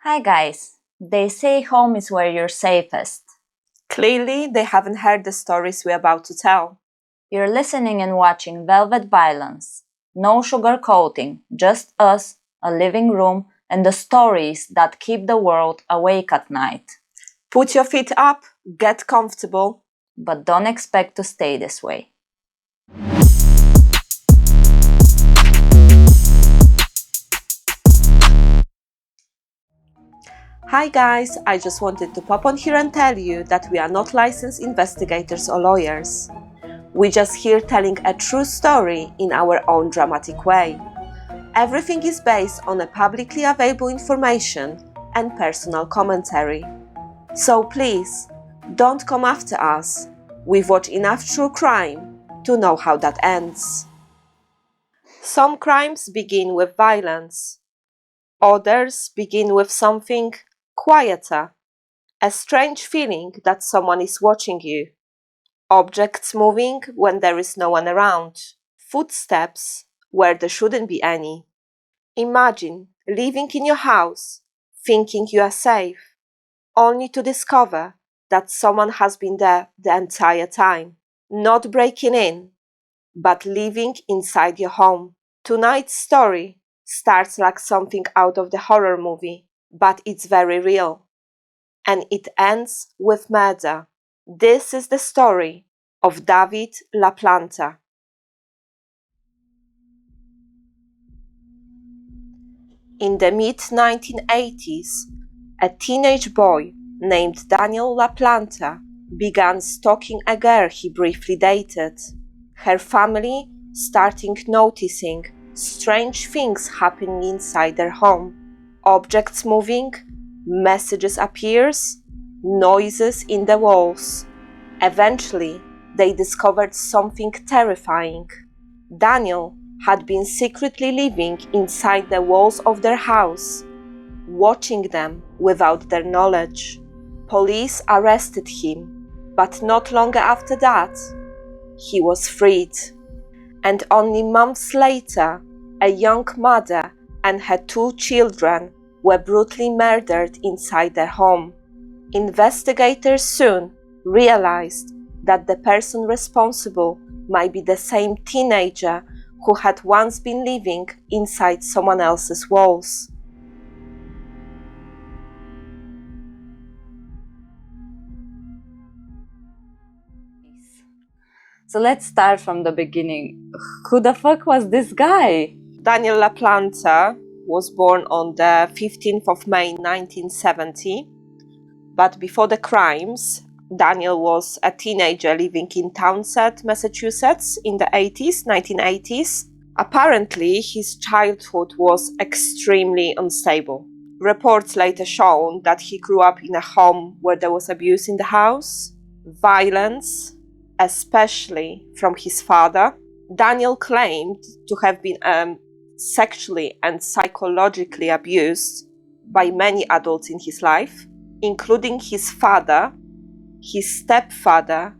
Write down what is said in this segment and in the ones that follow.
Hi guys! They say home is where you're safest. Clearly, they haven't heard the stories we're about to tell. You're listening and watching Velvet Violence. No sugarcoating, just us, a living room, and the stories that keep the world awake at night. Put your feet up, get comfortable, but don't expect to stay this way. Hi guys, I just wanted to pop on here and tell you that we are not licensed investigators or lawyers. We're just here telling a true story in our own dramatic way. Everything is based on a publicly available information and personal commentary. So please, don't come after us. We've watched enough true crime to know how that ends. Some crimes begin with violence. Others begin with something quieter, a strange feeling that someone is watching you, objects moving when there is no one around, footsteps where there shouldn't be any. Imagine living in your house, thinking you are safe, only to discover that someone has been there the entire time, not breaking in, but living inside your home. Tonight's story starts like something out of the horror movie, but it's very real. And it ends with murder. This is the story of Daniel LaPlante. In the mid-1980s, a teenage boy named Daniel LaPlante began stalking a girl he briefly dated. Her family starting noticing strange things happening inside their home. Objects moving, messages appears, noises in the walls. Eventually, they discovered something terrifying. Daniel had been secretly living inside the walls of their house, watching them without their knowledge. Police arrested him, but not long after that, he was freed. And only months later, a young mother and her 2 children were brutally murdered inside their home. Investigators soon realized that the person responsible might be the same teenager who had once been living inside someone else's walls. So let's start from the beginning. Who the fuck was this guy? Daniel LaPlante was born on the 15th of May 1970, but before the crimes, Daniel was a teenager living in Townsend, Massachusetts in the 1980s. Apparently, his childhood was extremely unstable. Reports later shown that he grew up in a home where there was abuse in the house, violence, especially from his father. Daniel claimed to have been sexually and psychologically abused by many adults in his life, including his father, his stepfather,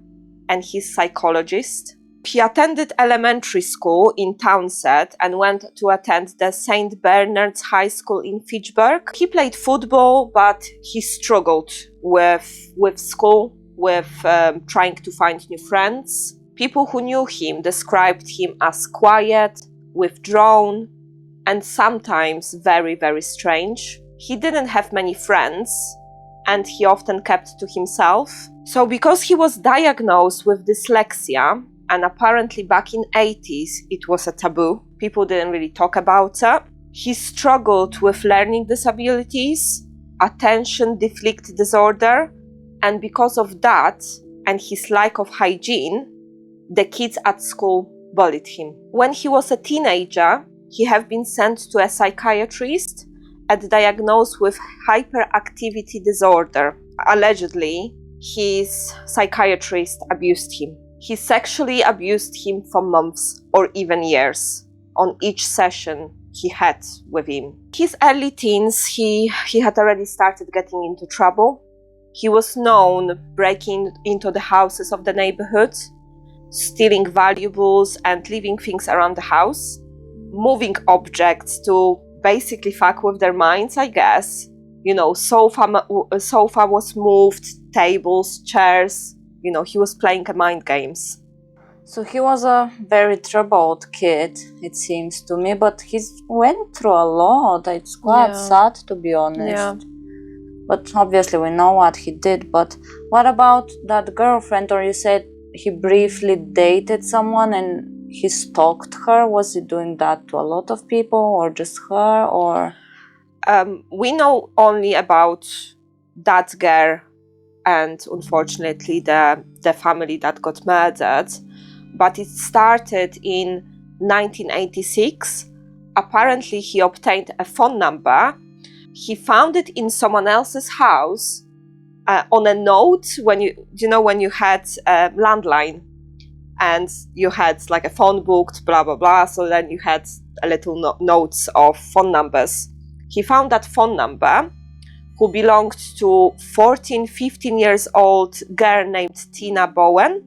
and his psychologist. He attended elementary school in Townsend and went to attend the St. Bernard's High School in Fitchburg. He played football, but he struggled with school, with trying to find new friends. People who knew him described him as quiet, withdrawn, and sometimes very, very strange. He didn't have many friends, and he often kept to himself. So because he was diagnosed with dyslexia, and apparently back in 80s it was a taboo, people didn't really talk about it, he struggled with learning disabilities, attention deficit disorder, and because of that and his lack of hygiene, the kids at school bullied him. When he was a teenager, he had been sent to a psychiatrist and diagnosed with hyperactivity disorder. Allegedly, his psychiatrist abused him. He sexually abused him for months or even years on each session he had with him. His early teens, he had already started getting into trouble. He was known breaking into the houses of the neighborhood, stealing valuables and leaving things around the house, moving objects to basically fuck with their minds, I guess. sofa was moved, tables, chairs. He was playing mind games. So he was a very troubled kid, it seems to me, but he went through a lot. It's quite sad, to be honest. Yeah. But obviously we know what he did. But what about that girlfriend? Or you said he briefly dated someone and he stalked her. Was he doing that to a lot of people or just her? Or we know only about that girl and unfortunately the family that got murdered. But it started in 1986. Apparently he obtained a phone number. He found it in someone else's house on a note when you had a landline and you had like a phone booked, blah, blah, blah. So then you had a little notes of phone numbers. He found that phone number who belonged to 14, 15 years old girl named Tina Bowen.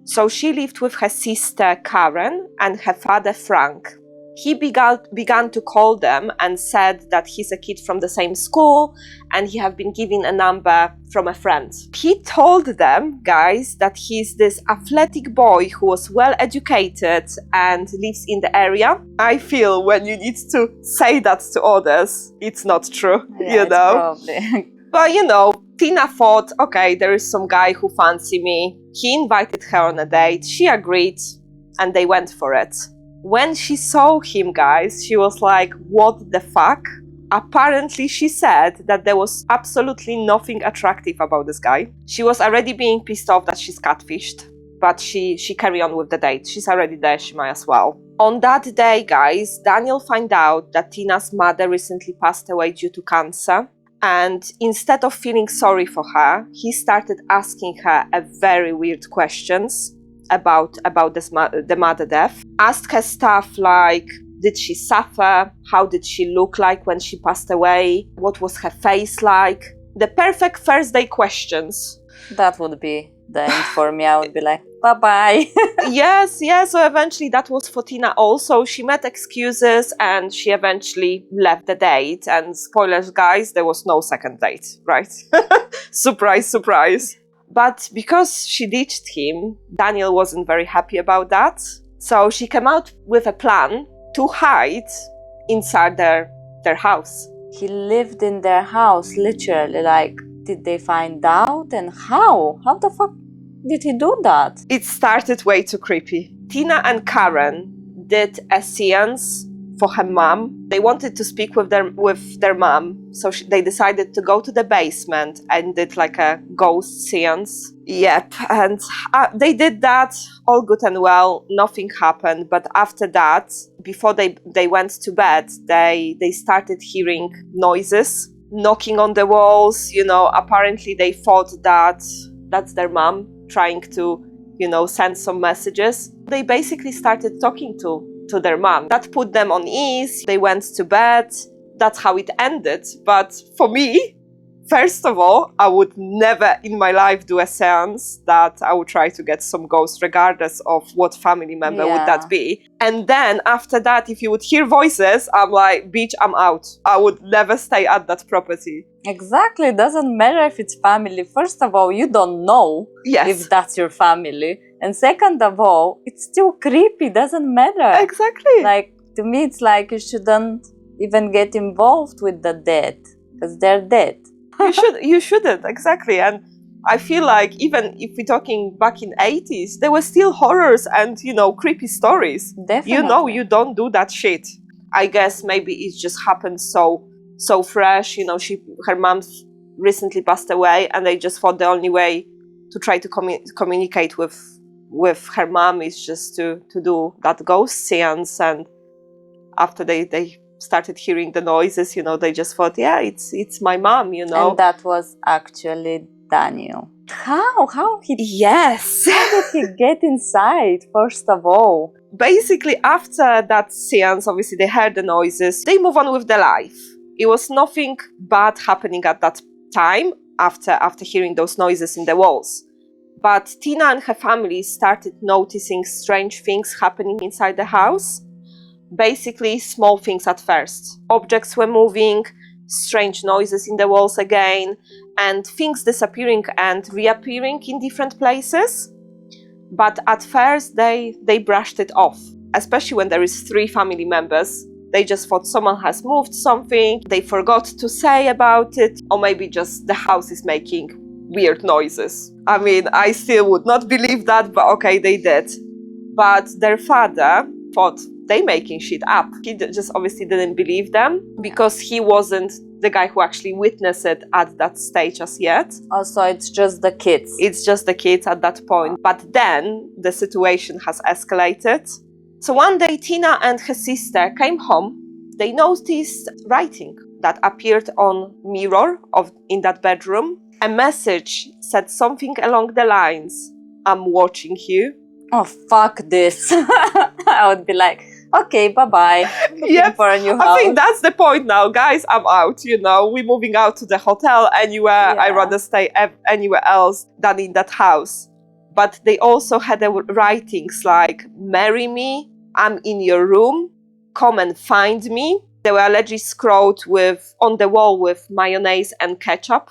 So she lived with her sister Karen and her father Frank. He began to call them and said that he's a kid from the same school and he had been given a number from a friend. He told them, guys, that he's this athletic boy who was well educated and lives in the area. I feel when you need to say that to others, it's not true, yeah, probably. But Tina thought, okay, there is some guy who fancy me. He invited her on a date. She agreed and they went for it. When she saw him, guys, she was like, what the fuck? Apparently, she said that there was absolutely nothing attractive about this guy. She was already being pissed off that she's catfished, but she carried on with the date. She's already there, she might as well. On that day, guys, Daniel found out that Tina's mother recently passed away due to cancer. And instead of feeling sorry for her, he started asking her a very weird questions about the mother death. Asked her stuff like, did she suffer? How did she look like when she passed away? What was her face like? The perfect first day questions. That would be the end for me. I would be like, bye-bye. Yes. So eventually that was for Tina also. She met excuses and she eventually left the date. And spoilers, guys, there was no second date, right? Surprise, surprise. But because she ditched him, Daniel wasn't very happy about that. So she came out with a plan to hide inside their house. He lived in their house, literally. Like, did they find out? And how? How the fuck did he do that? It started way too creepy. Tina and Karen did a seance for her mom. They wanted to speak with their mom, so they decided to go to the basement and did like a ghost seance. Yep, and they did that, all good and well, nothing happened. But after that, before they went to bed, they started hearing noises, knocking on the walls. Apparently they thought that that's their mom trying to, send some messages. They basically started talking to their mom. That put them on ease. They went to bed. That's how it ended. But for me, first of all, I would never in my life do a seance that I would try to get some ghost, regardless of what family member would that be. And then after that, if you would hear voices, I'm like, bitch, I'm out. I would never stay at that property. Exactly. It doesn't matter if it's family. First of all, you don't know if that's your family. And second of all, it's still creepy. Doesn't matter. Exactly. Like, to me, it's like you shouldn't even get involved with the dead because they're dead. You shouldn't, exactly. And I feel like even if we're talking back in 80s, there were still horrors and, creepy stories. Definitely. You don't do that shit. I guess maybe it just happened so fresh. Her mom recently passed away and they just thought the only way to try to communicate with her mom is just to do that ghost seance. And after they started hearing the noises, they just thought, yeah, it's my mom, And that was actually Daniel. How he... Yes. How did he get inside, first of all? Basically, after that seance, obviously they heard the noises. They move on with their life. It was nothing bad happening at that time after hearing those noises in the walls. But Tina and her family started noticing strange things happening inside the house. Basically, small things at first. Objects were moving, strange noises in the walls again, and things disappearing and reappearing in different places. But at first they brushed it off, especially when there is 3 family members. They just thought someone has moved something, they forgot to say about it, or maybe just the house is making weird noises. I mean, I still would not believe that, but okay, they did. But their father thought they making shit up. He just obviously didn't believe them because he wasn't the guy who actually witnessed it at that stage as yet. Also, it's just the kids. It's just the kids at that point. But then the situation has escalated. So one day Tina and her sister came home. They noticed writing that appeared on mirror in that bedroom. A message said something along the lines, "I'm watching you." Oh, fuck this. I would be like, okay, bye-bye. Yep. For a new house. I think that's the point now. Guys, I'm out, we're moving out to the hotel anywhere. Yeah. I'd rather stay anywhere else than in that house. But they also had writings like, "Marry me, I'm in your room, come and find me." They were allegedly scrawled on the wall with mayonnaise and ketchup,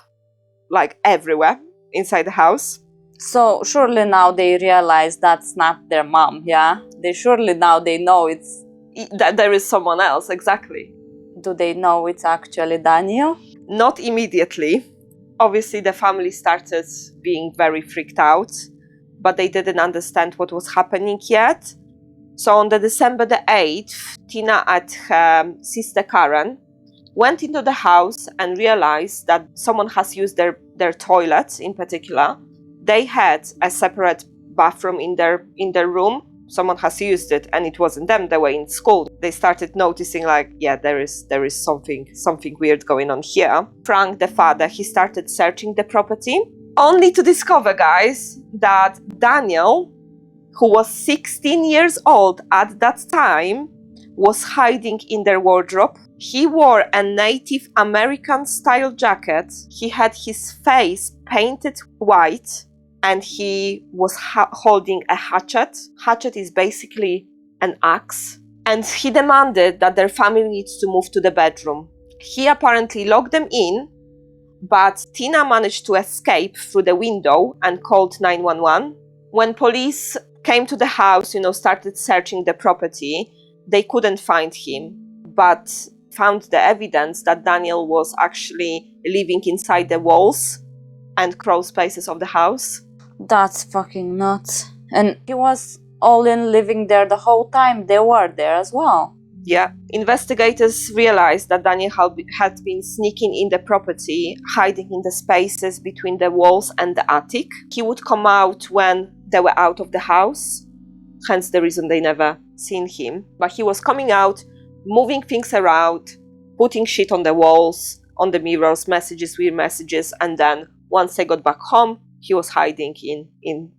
like everywhere inside the house. So surely now they realize that's not their mom, yeah? Surely now they know that there is someone else, exactly. Do they know it's actually Daniel? Not immediately. Obviously, the family started being very freaked out, but they didn't understand what was happening yet. So on the December the 8th, Tina and her sister Karen went into the house and realized that someone has used their toilet in particular. They had a separate bathroom in their room. Someone has used it and it wasn't them. They were in school. They started noticing like, yeah, there is something weird going on here. Frank, the father, he started searching the property, only to discover, guys, that Daniel, who was 16 years old at that time, was hiding in their wardrobe. He wore a Native American style jacket. He had his face painted white and he was holding a hatchet. Hatchet is basically an axe. And he demanded that their family needs to move to the bedroom. He apparently locked them in, but Tina managed to escape through the window and called 911. When police came to the house, started searching the property, they couldn't find him, but found the evidence that Daniel was actually living inside the walls and crawl spaces of the house. That's fucking nuts. And he was all in living there the whole time. They were there as well. Yeah. Investigators realized that Daniel had been sneaking in the property, hiding in the spaces between the walls and the attic. He would come out when they were out of the house, hence the reason they never seen him. But he was coming out, moving things around, putting shit on the walls, on the mirrors, weird messages, and then once they got back home, he was hiding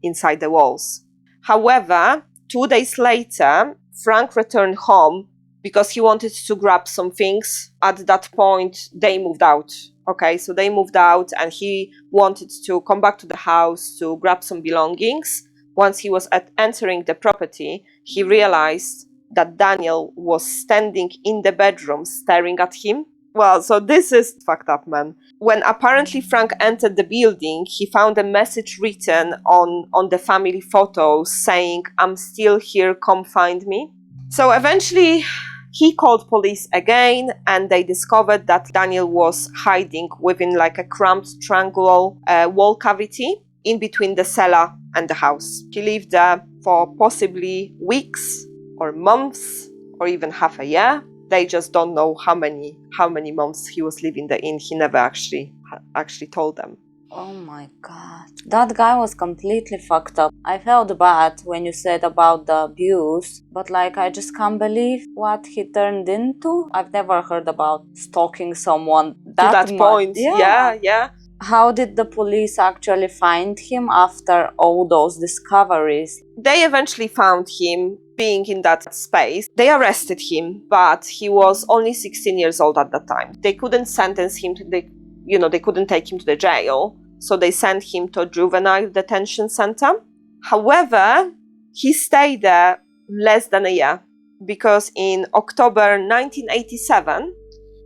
inside the walls. However, 2 days later, Frank returned home because he wanted to grab some things. At that point, they moved out. Okay, so they moved out and he wanted to come back to the house to grab some belongings. Once he was entering the property, he realized that Daniel was standing in the bedroom staring at him. Well, so this is fucked up, man. When apparently Frank entered the building, he found a message written on the family photos saying, "I'm still here, come find me." So eventually he called police again and they discovered that Daniel was hiding within like a cramped triangular wall cavity in between the cellar and the house. He lived there for possibly weeks or months or even half a year. They just don't know how many months he was living there in. He never actually told them. Oh my god. That guy was completely fucked up. I felt bad when you said about the abuse, but I just can't believe what he turned into. I've never heard about stalking someone to that point. Yeah. How did the police actually find him after all those discoveries? They eventually found him being in that space. They arrested him, but he was only 16 years old at that time. They couldn't sentence him they couldn't take him to the jail, so they sent him to a juvenile detention center. However, he stayed there less than a year because in October 1987,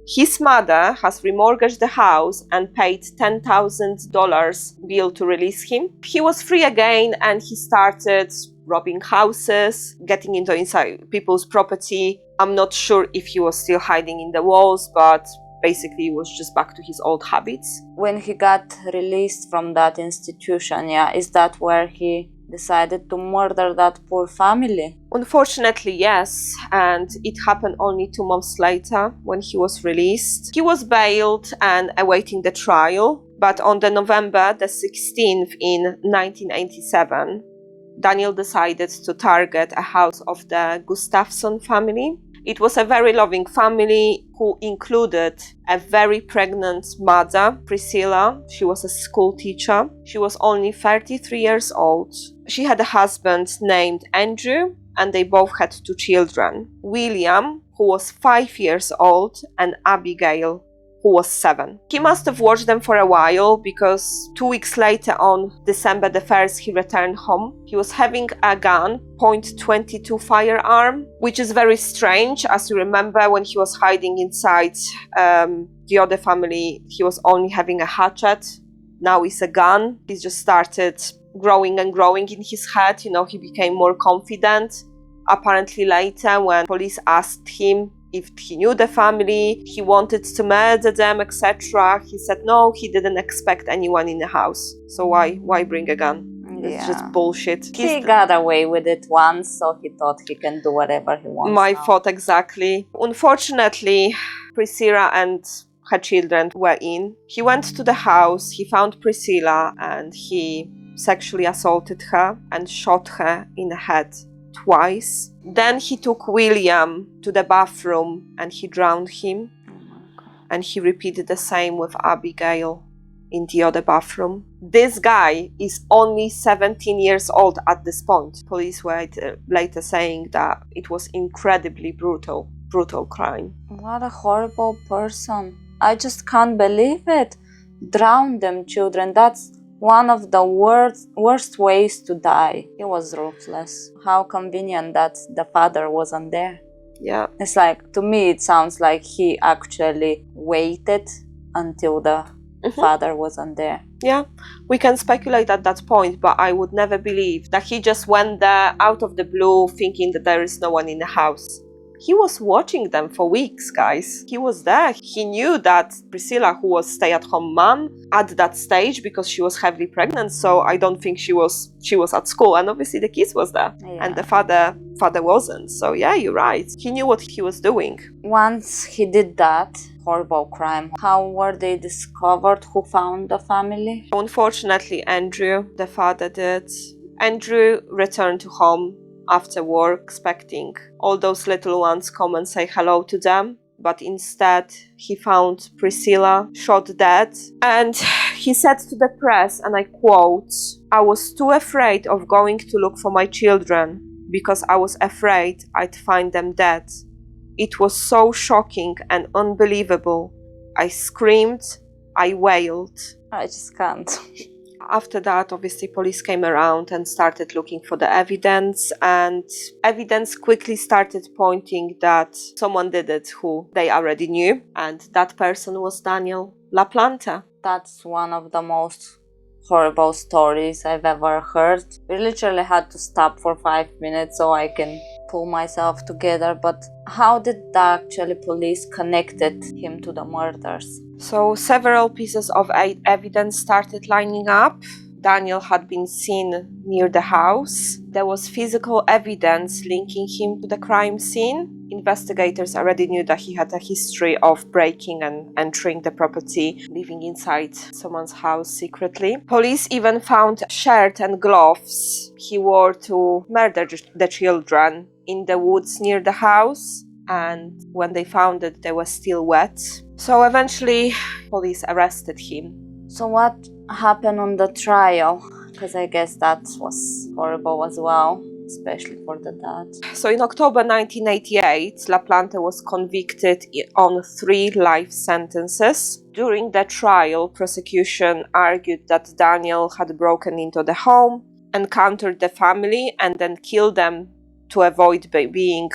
His mother has remortgaged the house and paid $10,000 bill to release him. He was free again and he started robbing houses, getting into inside people's property. I'm not sure if he was still hiding in the walls, but basically he was just back to his old habits. When he got released from that institution, is that where he decided to murder that poor family? Unfortunately, yes, and it happened only 2 months later when he was released. He was bailed and awaiting the trial, but on the November the 16th in 1987, Daniel decided to target a house of the Gustafsson family. It was a very loving family who included a very pregnant mother, Priscilla. She was a school teacher. She was only 33 years old. She had a husband named Andrew, and they both had 2 children, William, who was 5 years old, and Abigail, who was 7. He must have watched them for a while because 2 weeks later, on December the 1st, he returned home. He was having a gun, .22 firearm, which is very strange. As you remember, when he was hiding inside the other family, he was only having a hatchet. Now it's a gun. He just started growing and growing in his head. He became more confident. Apparently later, when police asked him if he knew the family, he wanted to murder them, etc., he said no, he didn't expect anyone in the house. So why bring a gun? It's just bullshit. He got away with it once, so he thought he can do whatever he wants. My thought exactly. Unfortunately, Priscilla and her children were in. He went to the house, he found Priscilla, and he sexually assaulted her and shot her in the head twice. Then he took William to the bathroom and he drowned him. And he repeated the same with Abigail in the other bathroom. This guy is only 17 years old at this point. Police were later saying that it was incredibly brutal crime. What a horrible person. I just can't believe it. Drown them children. That's one of the worst ways to die. He was ruthless. How convenient that the father wasn't there. Yeah. It's like, to me, it sounds like he actually waited until the father wasn't there. Yeah, we can speculate at that point, but I would never believe that he just went there out of the blue thinking that there is no one in the house. He was watching them for weeks, guys. He was there. He knew that Priscilla, who was stay-at-home mom at that stage because she was heavily pregnant, so I don't think she was at school. And obviously the kids was there. Yeah. And the father wasn't. So yeah, you're right. He knew what he was doing. Once he did that horrible crime, how were they discovered? Who found the family? Unfortunately, Andrew, the father, did. Andrew returned to home after work, expecting all those little ones come and say hello to them. But instead, he found Priscilla shot dead. And he said to the press, and I quote, "I was too afraid of going to look for my children because I was afraid I'd find them dead. It was so shocking and unbelievable. I screamed, I wailed." I just can't. After that, obviously, police came around and started looking for the evidence, and evidence quickly started pointing that someone did it who they already knew, and that person was Daniel LaPlante. That's one of the most horrible stories I've ever heard. We literally had to stop for 5 minutes so I can pull myself together. But how did the actually police connected him to the murders? So several pieces of evidence started lining up. Daniel had been seen near the house. There was physical evidence linking him to the crime scene. Investigators already knew that he had a history of breaking and entering the property, living inside someone's house secretly. Police even found a shirt and gloves he wore to murder the children in the woods near the house. And when they found it, they were still wet. So eventually, police arrested him. So what happened on the trial? Because I guess that was horrible as well, especially for the dad. So in October 1988, LaPlante was convicted on 3 life sentences. During the trial, prosecution argued that Daniel had broken into the home, encountered the family, and then killed them to avoid being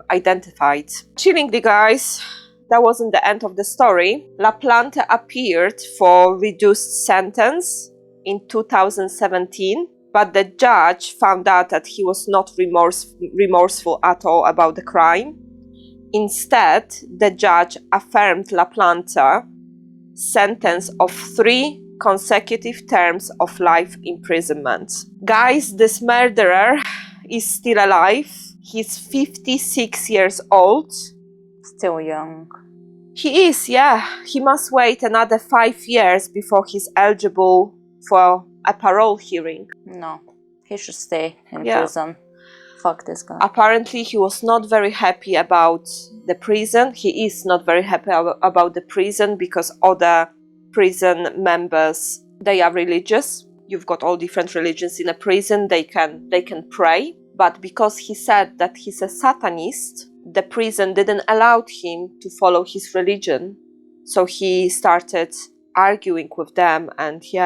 identified. Chillingly, guys, that wasn't the end of the story. LaPlante appeared for reduced sentence in 2017, but the judge found out that he was not remorseful at all about the crime. Instead, the judge affirmed LaPlante sentence of 3 consecutive terms of life imprisonment. Guys, this murderer is still alive. He's 56 years old. Still young. He is, yeah. He must wait another 5 years before he's eligible for a parole hearing. No, he should stay in prison. Fuck this guy. Apparently, he was not very happy about the prison. He is not very happy about the prison because other prison members, they are religious. You've got all different religions in a prison. They can pray. But because he said that he's a Satanist, the prison didn't allow him to follow his religion. So he started arguing with them, and he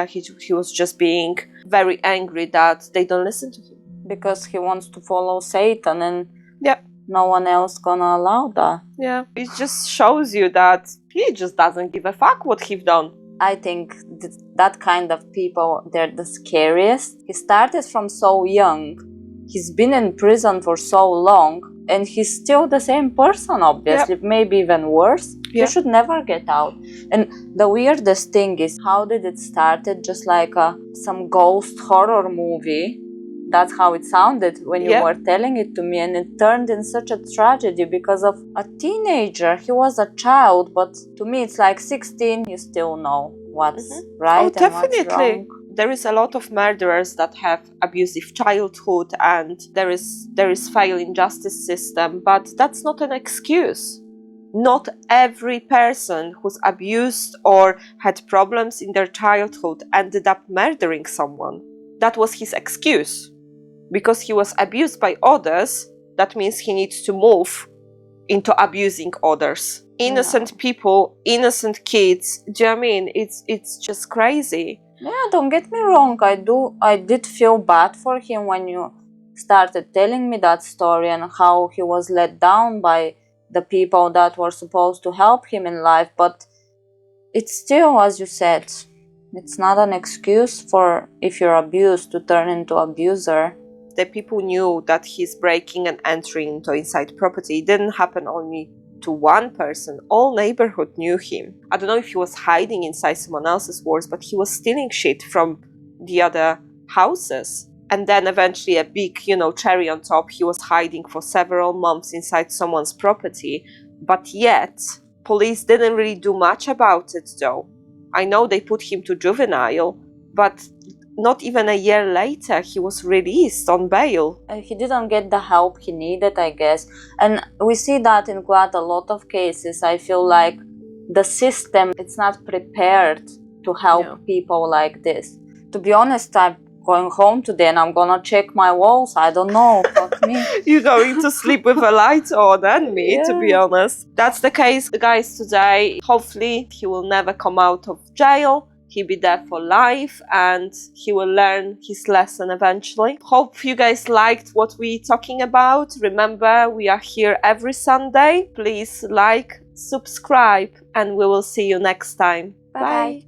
was just being very angry that they don't listen to him. Because he wants to follow Satan, and no one else gonna allow that. Yeah, it just shows you that he just doesn't give a fuck what he's done. I think that kind of people, they're the scariest. He started from so young. He's been in prison for so long, and he's still the same person, obviously, maybe even worse. He should never get out. And the weirdest thing is, how did it start? Just like some ghost horror movie. That's how it sounded when you were telling it to me, and it turned in such a tragedy because of a teenager. He was a child, but to me it's like 16, you still know what's right and definitely. what's wrong. There is a lot of murderers that have abusive childhood, and there is failing justice system, but that's not an excuse. Not every person who's abused or had problems in their childhood ended up murdering someone. That was his excuse. Because he was abused by others, that means he needs to move into abusing others. Innocent people, innocent kids. Do you know what I mean? It's just crazy. Yeah, don't get me wrong. I did feel bad for him when you started telling me that story and how he was let down by the people that were supposed to help him in life. But it's still, as you said, it's not an excuse for, if you're abused, to turn into abuser. The people knew that he's breaking and entering into inside property. It didn't happen only to one person. All neighborhood knew him. I don't know if he was hiding inside someone else's walls, but he was stealing shit from the other houses. And then eventually a big, cherry on top, he was hiding for several months inside someone's property. But yet, police didn't really do much about it though. I know they put him to juvenile, but not even a year later, he was released on bail. He didn't get the help he needed, I guess. And we see that in quite a lot of cases. I feel like the system, it's not prepared to help people like this. To be honest, I'm going home today and I'm gonna check my walls. I don't know. Fuck me. You're going to sleep with a light on and me, to be honest. That's the case, guys, today. Hopefully, he will never come out of jail. He'll be there for life and he will learn his lesson eventually. Hope you guys liked what we're talking about. Remember, we are here every Sunday. Please like, subscribe, and we will see you next time. Bye.